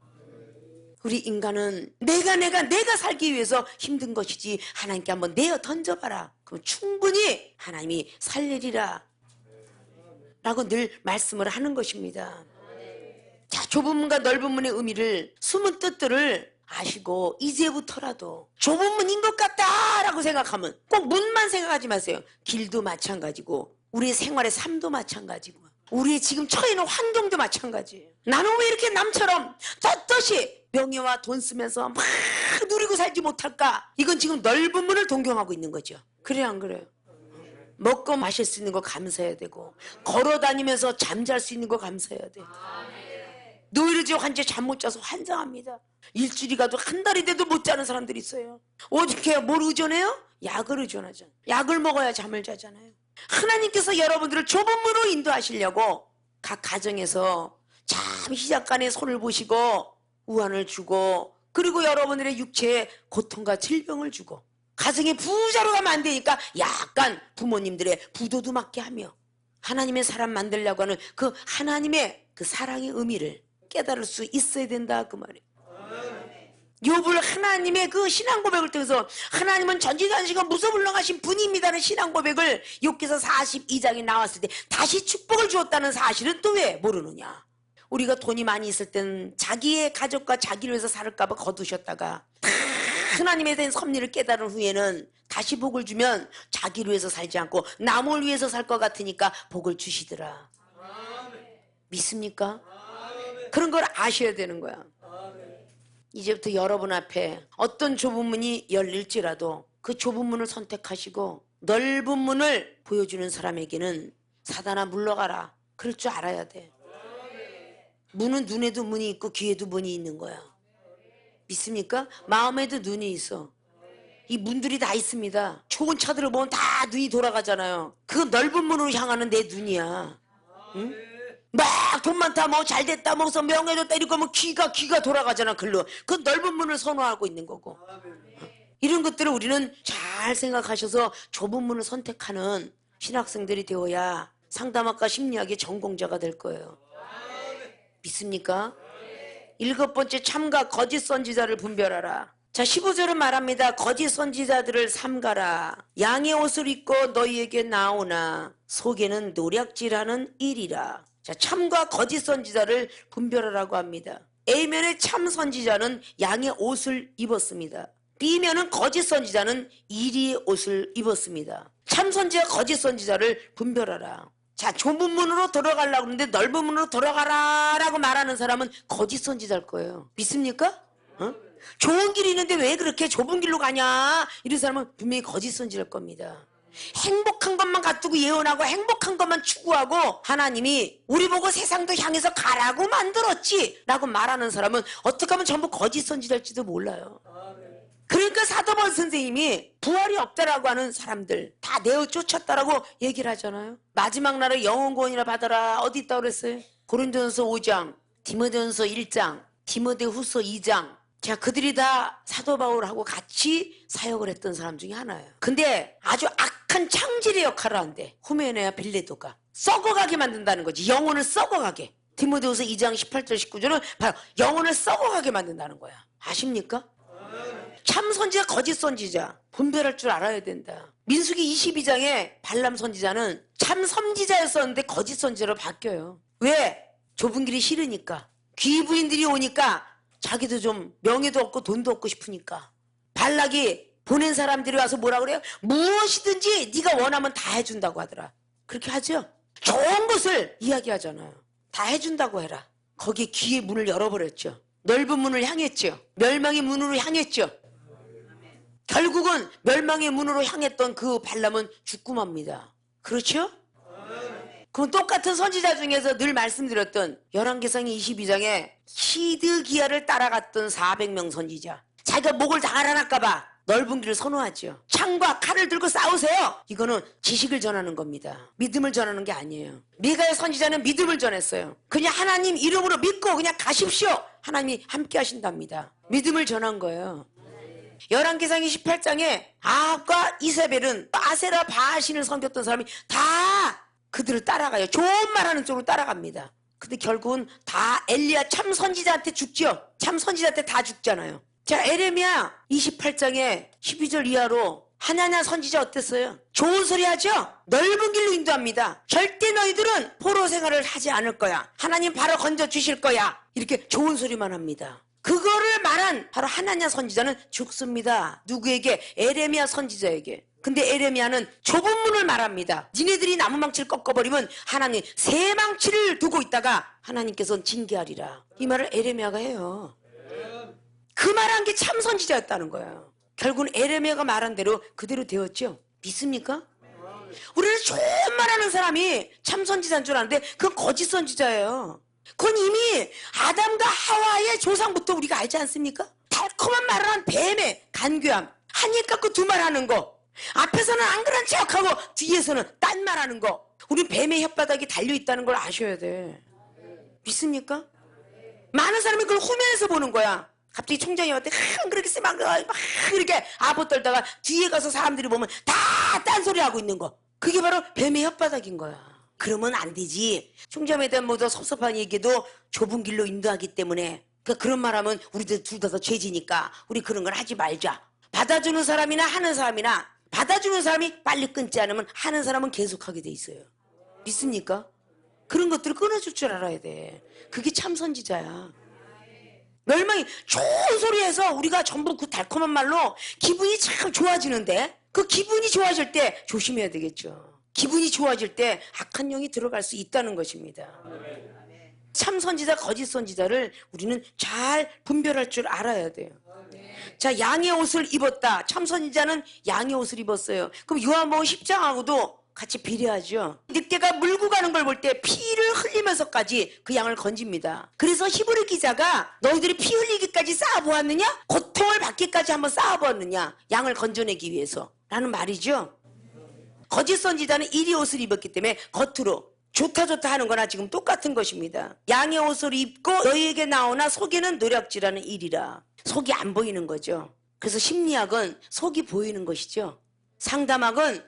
우리 인간은 내가 살기 위해서 힘든 것이지 하나님께 한번 내어 던져봐라. 그럼 충분히 하나님이 살리리라 라고 늘 말씀을 하는 것입니다. 자, 좁은 문과 넓은 문의 의미를, 숨은 뜻들을 아시고 이제부터라도 좁은 문인 것 같다라고 생각하면 꼭 문만 생각하지 마세요. 길도 마찬가지고 우리의 생활의 삶도 마찬가지고 우리의 지금 처해 있는 환경도 마찬가지예요. 나는 왜 이렇게 남처럼 떳떳이 명예와 돈 쓰면서 막 누리고 살지 못할까? 이건 지금 넓은 문을 동경하고 있는 거죠. 그래요, 안 그래요? 먹고 마실 수 있는 거 감사해야 되고 걸어다니면서 잠잘 수 있는 거 감사해야 돼. 노이로제 환자 잠 못 자서 환장합니다. 일주일이 가도 한 달이 돼도 못 자는 사람들이 있어요. 어떻게 해요? 뭘 의존해요? 약을 의존하잖아요. 약을 먹어야 잠을 자잖아요. 하나님께서 여러분들을 좁은 문으로 인도하시려고 각 가정에서 참 시작간에 손을 보시고 우환을 주고 그리고 여러분들의 육체에 고통과 질병을 주고 가정에 부자로 가면 안 되니까 약간 부모님들의 부도도 맞게 하며 하나님의 사람 만들려고 하는 그 하나님의 그 사랑의 의미를 깨달을 수 있어야 된다 그 말이에요. 욥을 하나님의 그 신앙 고백을 통해서 하나님은 전지전능하시고 무소불능하신 분입니다는 신앙 고백을 욥기서 42장에 나왔을 때 다시 축복을 주었다는 사실은 또 왜 모르느냐. 우리가 돈이 많이 있을 때는 자기의 가족과 자기를 위해서 살을까 봐 거두셨다가 하나님에 대한 섭리를 깨달은 후에는 다시 복을 주면 자기를 위해서 살지 않고 남을 위해서 살 것 같으니까 복을 주시더라. 믿습니까? 그런 걸 아셔야 되는 거야. 이제부터 여러분 앞에 어떤 좁은 문이 열릴지라도 그 좁은 문을 선택하시고 넓은 문을 보여주는 사람에게는 사단아 물러가라 그럴 줄 알아야 돼. 문은 눈에도 문이 있고 귀에도 문이 있는 거야. 믿습니까? 마음에도 눈이 있어. 이 문들이 다 있습니다. 좋은 차들을 보면 다 눈이 돌아가잖아요. 그 넓은 문으로 향하는 내 눈이야. 응? 막 돈 많다 뭐 잘됐다 뭐 명예도 때리고 뭐 귀가 돌아가잖아. 글로 그 넓은 문을 선호하고 있는 거고. 이런 것들을 우리는 잘 생각하셔서 좁은 문을 선택하는 신학생들이 되어야 상담학과 심리학의 전공자가 될 거예요. 믿습니까? 7번째 참가 거짓 선지자를 분별하라. 자 15절은 말합니다. 거짓 선지자들을 삼가라. 양의 옷을 입고 너희에게 나오나 속에는 노략질하는 일이라. 자 참과 거짓 선지자를 분별하라고 합니다. A면의 참 선지자는 양의 옷을 입었습니다. B면은 거짓 선지자는 이리의 옷을 입었습니다. 참 선지자 거짓 선지자를 분별하라. 자 좁은 문으로 들어가려고 하는데 넓은 문으로 들어가라 라고 말하는 사람은 거짓 선지자일 거예요. 믿습니까? 좋은 길이 있는데 왜 그렇게 좁은 길로 가냐 이런 사람은 분명히 거짓 선지자일 겁니다. 행복한 것만 갖두고 예언하고 행복한 것만 추구하고 하나님이 우리 보고 세상도 향해서 가라고 만들었지 라고 말하는 사람은 어떻게 하면 전부 거짓 선지자일지도 몰라요. 그러니까 사도 바울 선생님이 부활이 없다라고 하는 사람들 다 내어 쫓았다라고 얘기를 하잖아요. 마지막 날에 영원 구원이라 받아라 어디 있다고 그랬어요? 고린도전서 5장, 디모데전서 1장, 디모데후서 2장. 자 그들이 다 사도 바울하고 같이 사역을 했던 사람 중에 하나예요. 근데 아주 악한 창질의 역할을 하는데 후메네와 빌레도가 썩어가게 만든다는 거지. 영혼을 썩어가게. 디모데후서 2장 18절 19절은 바로 영혼을 썩어가게 만든다는 거야. 아십니까? 참 선지자, 거짓 선지자 분별할 줄 알아야 된다. 민수기 22장에 발람 선지자는 참 선지자였었는데 거짓 선지자로 바뀌어요. 왜? 좁은 길이 싫으니까. 귀부인들이 오니까 자기도 좀 명예도 얻고 돈도 얻고 싶으니까. 발락이 보낸 사람들이 와서 뭐라 그래요? 무엇이든지 네가 원하면 다 해준다고 하더라. 그렇게 하죠? 좋은 것을 이야기하잖아요. 다 해준다고 해라. 거기에 귀의 문을 열어버렸죠. 넓은 문을 향했죠. 멸망의 문으로 향했죠. 결국은 멸망의 문으로 향했던 그 발람은 죽고 맙니다. 그렇죠? 그럼 똑같은 선지자 중에서 늘 말씀드렸던 열왕기상 22장에 시드기야를 따라갔던 400명 선지자, 자기가 목을 다 갈아날까봐 넓은 길을 선호하죠. 창과 칼을 들고 싸우세요. 이거는 지식을 전하는 겁니다. 믿음을 전하는 게 아니에요. 미가의 선지자는 믿음을 전했어요. 그냥 하나님 이름으로 믿고 그냥 가십시오. 하나님이 함께 하신답니다. 믿음을 전한 거예요. 열왕기상 28장에 아합과 이세벨은 아세라 바알신을 섬겼던 사람이 다 그들을 따라가요. 좋은 말하는 쪽으로 따라갑니다. 근데 결국은 다 엘리야 참 선지자한테 죽죠. 참 선지자한테 다 죽잖아요. 자, 에레미야 28장에 12절 이하로 하나냐 선지자 어땠어요? 좋은 소리 하죠? 넓은 길로 인도합니다. 절대 너희들은 포로 생활을 하지 않을 거야. 하나님 바로 건져 주실 거야. 이렇게 좋은 소리만 합니다. 그거를 말한 바로 하나냐 선지자는 죽습니다. 누구에게? 에레미야 선지자에게. 근데 에레미야는 좁은 문을 말합니다. 니네들이 나무망치를 꺾어버리면 하나님 새 망치를 두고 있다가 하나님께서는 징계하리라. 이 말을 에레미야가 해요. 그 말한 게 참 선지자였다는 거예요. 결국은 에레미야가 말한 대로 그대로 되었죠. 믿습니까? 우리는 좋은 말하는 사람이 참 선지자인 줄 아는데 그건 거짓 선지자예요. 그건 이미 아담과 하와의 조상부터 우리가 알지 않습니까? 달콤한 말을 한 뱀의 간교함, 한 입 갖고 두 말 하는 거, 앞에서는 안 그런 척하고 뒤에서는 딴 말 하는 거. 우린 뱀의 혓바닥이 달려있다는 걸 아셔야 돼. 믿습니까? 많은 사람이 그걸 후면에서 보는 거야. 갑자기 총장이 왔대 그렇게 막 이렇게 아부 떨다가 뒤에 가서 사람들이 보면 다 딴소리 하고 있는 거. 그게 바로 뱀의 혓바닥인 거야. 그러면 안 되지. 총장에 대한 모두 섭섭한 얘기도 좁은 길로 인도하기 때문에 그러니까 그런 말 하면 우리들 둘 다 죄지니까 우리 그런 걸 하지 말자. 받아주는 사람이나 하는 사람이나 받아주는 사람이 빨리 끊지 않으면 하는 사람은 계속하게 돼 있어요. 믿습니까? 그런 것들을 끊어줄 줄 알아야 돼. 그게 참 선지자야. 멸망이 좋은 소리해서 우리가 전부 그 달콤한 말로 기분이 참 좋아지는데 그 기분이 좋아질 때 조심해야 되겠죠. 기분이 좋아질 때 악한 영이 들어갈 수 있다는 것입니다. 참 선지자, 거짓 선지자를 우리는 잘 분별할 줄 알아야 돼요. 자, 양의 옷을 입었다. 참 선지자는 양의 옷을 입었어요. 그럼 요한복음 10장하고도 같이 비례하죠. 늑대가 물고 가는 걸 볼 때 피를 흘리면서까지 그 양을 건집니다. 그래서 히브리 기자가 너희들이 피 흘리기까지 쌓아보았느냐? 고통을 받기까지 한번 쌓아보았느냐? 양을 건져내기 위해서 라는 말이죠. 거짓 선지자는 이리 옷을 입었기 때문에 겉으로 좋다 하는 거나 지금 똑같은 것입니다. 양의 옷을 입고 너희에게 나오나 속에는 노략질하는 일이라. 속이 안 보이는 거죠. 그래서 심리학은 속이 보이는 것이죠. 상담학은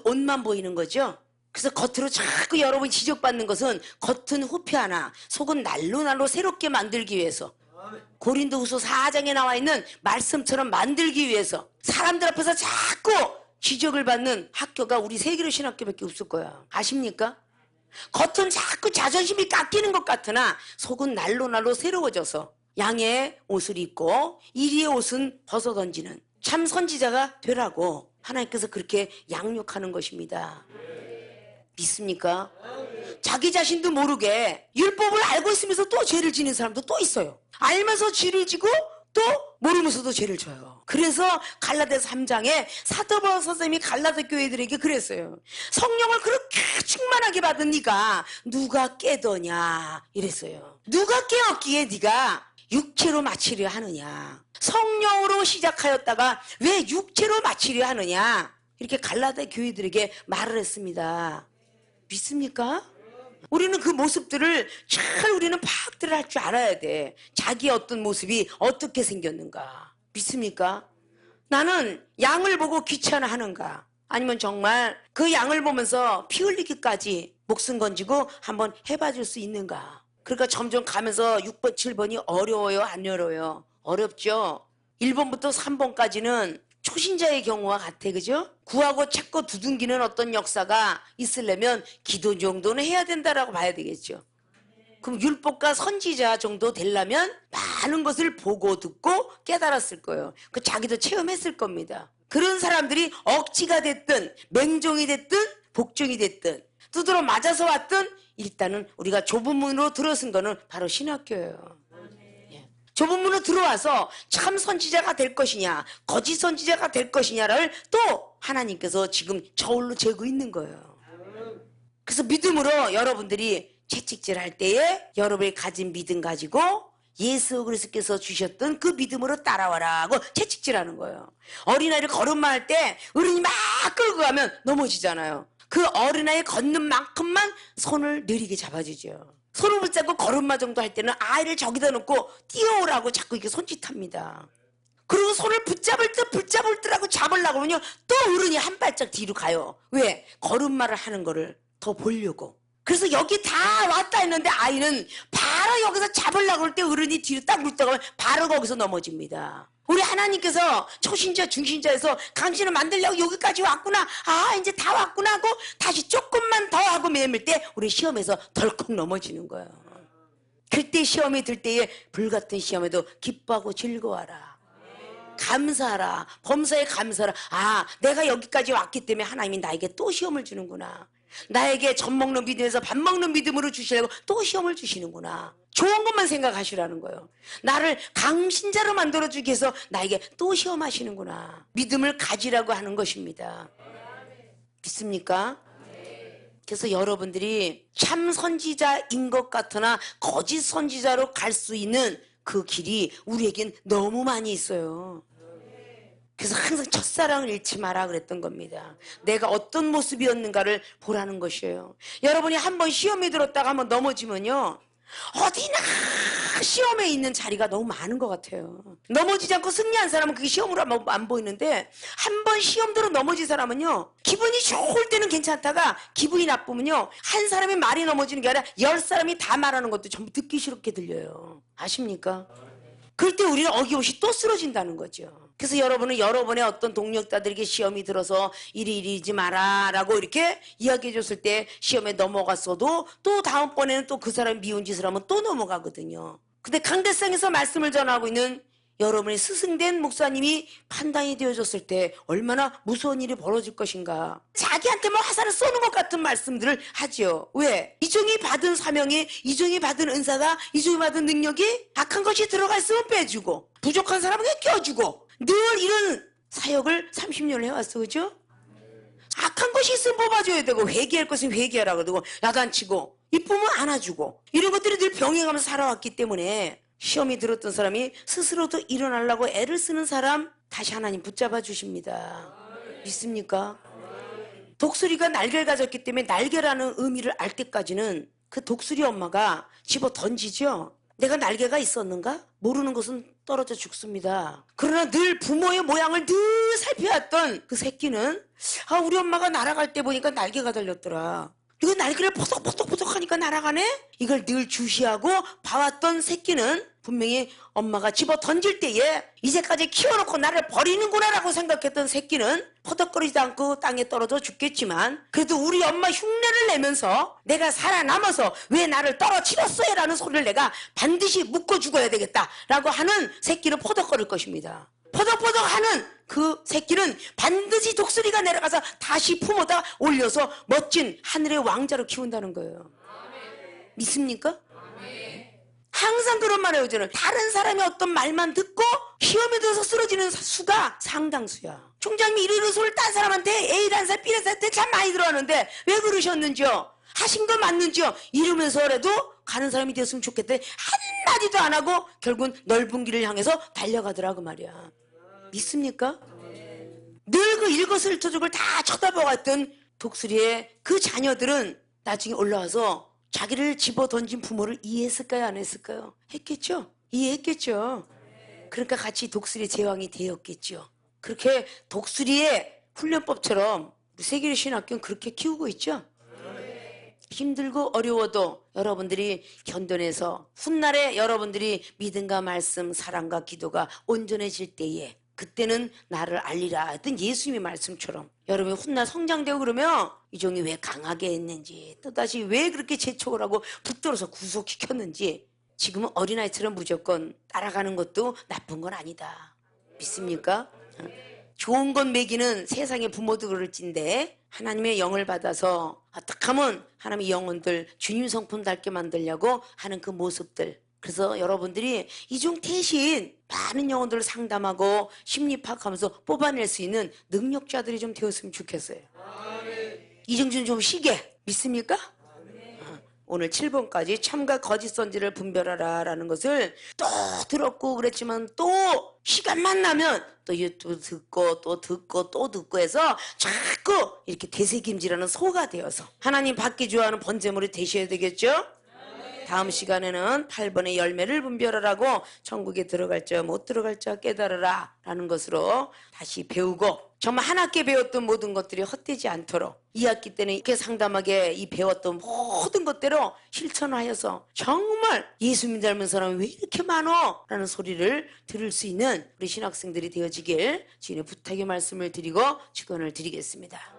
옷만 보이는 거죠. 그래서 겉으로 자꾸 여러분이 지적받는 것은 겉은 후패하나 속은 날로 새롭게 만들기 위해서, 고린도후서 4장에 나와 있는 말씀처럼 만들기 위해서 사람들 앞에서 자꾸 지적을 받는 학교가 우리 세계로 신학교밖에 없을 거야. 아십니까? 겉은 자꾸 자존심이 깎이는 것 같으나 속은 날로 새로워져서 양의 옷을 입고 이리의 옷은 벗어던지는 참 선지자가 되라고 하나님께서 그렇게 양육하는 것입니다. 믿습니까? 자기 자신도 모르게 율법을 알고 있으면서 또 죄를 지는 사람도 또 있어요. 알면서 죄를 지고 또 모르면서도 죄를 져요. 그래서 갈라디아서 3장에 사도 바울 선생님이 갈라디아 교회들에게 그랬어요. 성령을 그렇게 충만하게 받은 네가 누가 깨더냐 이랬어요. 누가 깨었기에 네가 육체로 마치려 하느냐. 성령으로 시작하였다가 왜 육체로 마치려 하느냐. 이렇게 갈라디아 교회들에게 말을 했습니다. 믿습니까? 우리는 그 모습들을 잘 우리는 파악들을 할 줄 알아야 돼. 자기의 어떤 모습이 어떻게 생겼는가. 믿습니까? 나는 양을 보고 귀찮아하는가? 아니면 정말 그 양을 보면서 피 흘리기까지 목숨 건지고 한번 해봐줄 수 있는가? 그러니까 점점 가면서 6번, 7번이 어려워요? 안 어려워요? 어렵죠? 1번부터 3번까지는 초신자의 경우와 같아, 그죠? 구하고 찾고 두둥기는 어떤 역사가 있으려면 기도 정도는 해야 된다라고 봐야 되겠죠. 그럼 율법가 선지자 정도 되려면 많은 것을 보고 듣고 깨달았을 거예요. 그 자기도 체험했을 겁니다. 그런 사람들이 억지가 됐든 맹종이 됐든 복종이 됐든 두드러 맞아서 왔든 일단은 우리가 좁은 문으로 들어선 거는 바로 신학교예요. 예. 좁은 문으로 들어와서 참 선지자가 될 것이냐 거짓 선지자가 될 것이냐를 또 하나님께서 지금 저울로 재고 있는 거예요. 그래서 믿음으로 여러분들이 채찍질할 때에 여러분이 가진 믿음 가지고 예수 그리스도께서 주셨던 그 믿음으로 따라와라 하고 채찍질하는 거예요. 어린아이를 걸음마 할 때 어른이 막 끌고 가면 넘어지잖아요. 그 어린아이 걷는 만큼만 손을 느리게 잡아주죠. 손을 붙잡고 걸음마 정도 할 때는 아이를 저기다 놓고 뛰어오라고 자꾸 이렇게 손짓합니다. 그리고 손을 붙잡을 듯 하고 잡으려고 하면요 또 어른이 한 발짝 뒤로 가요. 왜? 걸음마를 하는 거를 더 보려고. 그래서 여기 다 왔다 했는데 아이는 바로 여기서 잡으려고 할 때 어른이 뒤로 딱 물다가 하면 바로 거기서 넘어집니다. 우리 하나님께서 초신자 중신자에서 당신을 만들려고 여기까지 왔구나. 아 이제 다 왔구나 하고 다시 조금만 더 하고 매밀 때 우리 시험에서 덜컥 넘어지는 거예요. 그때 시험이 들 때에 불같은 시험에도 기뻐하고 즐거워하라. 감사하라. 범사에 감사하라. 아 내가 여기까지 왔기 때문에 하나님이 나에게 또 시험을 주는구나. 나에게 젖 먹는 믿음에서 밥 먹는 믿음으로 주시려고 또 시험을 주시는구나. 좋은 것만 생각하시라는 거예요. 나를 강신자로 만들어주기 위해서 나에게 또 시험하시는구나. 믿음을 가지라고 하는 것입니다. 믿습니까? 그래서 여러분들이 참 선지자인 것 같으나 거짓 선지자로 갈 수 있는 그 길이 우리에겐 너무 많이 있어요. 그래서 항상 첫사랑을 잃지 마라 그랬던 겁니다. 내가 어떤 모습이었는가를 보라는 것이에요. 여러분이 한번 시험에 들었다가 한번 넘어지면요 어디나 시험에 있는 자리가 너무 많은 것 같아요. 넘어지지 않고 승리한 사람은 그게 시험으로 안 보이는데 한 번 시험 들어 넘어진 사람은요 기분이 좋을 때는 괜찮다가 기분이 나쁘면요 한 사람이 말이 넘어지는 게 아니라 10사람이 다 말하는 것도 전부 듣기 싫게 들려요. 아십니까? 그럴 때 우리는 어김없이 또 쓰러진다는 거죠. 그래서 여러분은 여러분의 어떤 동력자들에게 시험이 들어서 이리지 마라 라고 이렇게 이야기해 줬을 때 시험에 넘어갔어도 또 다음번에는 또 그 사람이 미운 짓을 하면 또 넘어가거든요. 근데 강대상에서 말씀을 전하고 있는 여러분의 스승된 목사님이 판단이 되어졌을 때 얼마나 무서운 일이 벌어질 것인가. 자기한테 뭐 화살을 쏘는 것 같은 말씀들을 하죠. 왜? 이종이 받은 사명이, 이종이 받은 은사가, 이종이 받은 능력이 악한 것이 들어가 있으면 빼주고 부족한 사람에게 껴주고 늘 이런 사역을 30년을 해왔어. 그죠? 악한 것이 있으면 뽑아줘야 되고 회개할 것은 회개하라고 그러고 야단치고 이쁘면 안아주고 이런 것들이 늘 병행하면서 살아왔기 때문에 시험이 들었던 사람이 스스로도 일어나려고 애를 쓰는 사람 다시 하나님 붙잡아 주십니다. 믿습니까? 독수리가 날개를 가졌기 때문에 날개라는 의미를 알 때까지는 그 독수리 엄마가 집어 던지죠. 내가 날개가 있었는가? 모르는 것은 떨어져 죽습니다. 그러나 늘 부모의 모양을 늘 살펴왔던 그 새끼는 아 우리 엄마가 날아갈 때 보니까 날개가 달렸더라. 이거 날개를 포석포석 하니까 날아가네? 이걸 늘 주시하고 봐왔던 새끼는 분명히 엄마가 집어 던질 때에 이제까지 키워놓고 나를 버리는구나 라고 생각했던 새끼는 퍼덕거리지도 않고 땅에 떨어져 죽겠지만 그래도 우리 엄마 흉내를 내면서 내가 살아남아서 왜 나를 떨어뜨렸어요 라는 소리를 내가 반드시 묶어 죽어야 되겠다 라고 하는 새끼는 퍼덕거릴 것입니다. 퍼덕퍼덕 하는 그 새끼는 반드시 독수리가 내려가서 다시 품어다 올려서 멋진 하늘의 왕자로 키운다는 거예요. 믿습니까? 항상 그런 말을 해요. 저는 다른 사람이 어떤 말만 듣고 시험에 들어서 쓰러지는 수가 상당수야. 총장님이 이런 소리를 딴 사람한테 A라는 사람 B라는 사람한테 참 많이 들어왔는데 왜 그러셨는지요? 하신 거 맞는지요? 이러면서라도 가는 사람이 되었으면 좋겠대. 한마디도 안 하고 결국은 넓은 길을 향해서 달려가더라 그 말이야. 믿습니까? 늘 그 일거수일투족을 다 쳐다보았던 독수리의 그 자녀들은 나중에 올라와서 자기를 집어 던진 부모를 이해했을까요? 안 했을까요? 했겠죠? 이해했겠죠? 그러니까 같이 독수리 제왕이 되었겠죠. 그렇게 독수리의 훈련법처럼 우리 세계의 신학교는 그렇게 키우고 있죠? 힘들고 어려워도 여러분들이 견뎌내서 훗날에 여러분들이 믿음과 말씀, 사랑과 기도가 온전해질 때에 그때는 나를 알리라 했던 예수님의 말씀처럼 여러분이 훗날 성장되고 그러면 이 종이 왜 강하게 했는지 또다시 왜 그렇게 재촉을 하고 붙들어서 구속시켰는지 지금은 어린아이처럼 무조건 따라가는 것도 나쁜 건 아니다. 믿습니까? 좋은 것 먹이는 세상의 부모도 그럴진데 하나님의 영을 받아서 어떻게 하면 하나님의 영혼들 주님 성품 닮게 만들려고 하는 그 모습들. 그래서 여러분들이 이중 대신 많은 영혼들을 상담하고 심리 파악하면서 뽑아낼 수 있는 능력자들이 좀 되었으면 좋겠어요. 이중준 좀 쉬게 믿습니까? 오늘 7번까지 참과 거짓 선지를 분별하라 라는 것을 또 들었고 그랬지만 또 시간만 나면 또 유튜브 듣고 또 듣고 또 듣고 해서 자꾸 이렇게 되새김질하는 소가 되어서 하나님 받기 좋아하는 번제물이 되셔야 되겠죠? 다음 시간에는 8번의 열매를 분별하라고 천국에 들어갈자 못 들어갈자 깨달으라 라는 것으로 다시 배우고 정말 한 학기에 배웠던 모든 것들이 헛되지 않도록 2학기 때는 이렇게 상담하게 이 배웠던 모든 것대로 실천하여서 정말 예수님 닮은 사람이 왜 이렇게 많어? 라는 소리를 들을 수 있는 우리 신학생들이 되어지길 주님의 부탁의 말씀을 드리고 축원을 드리겠습니다.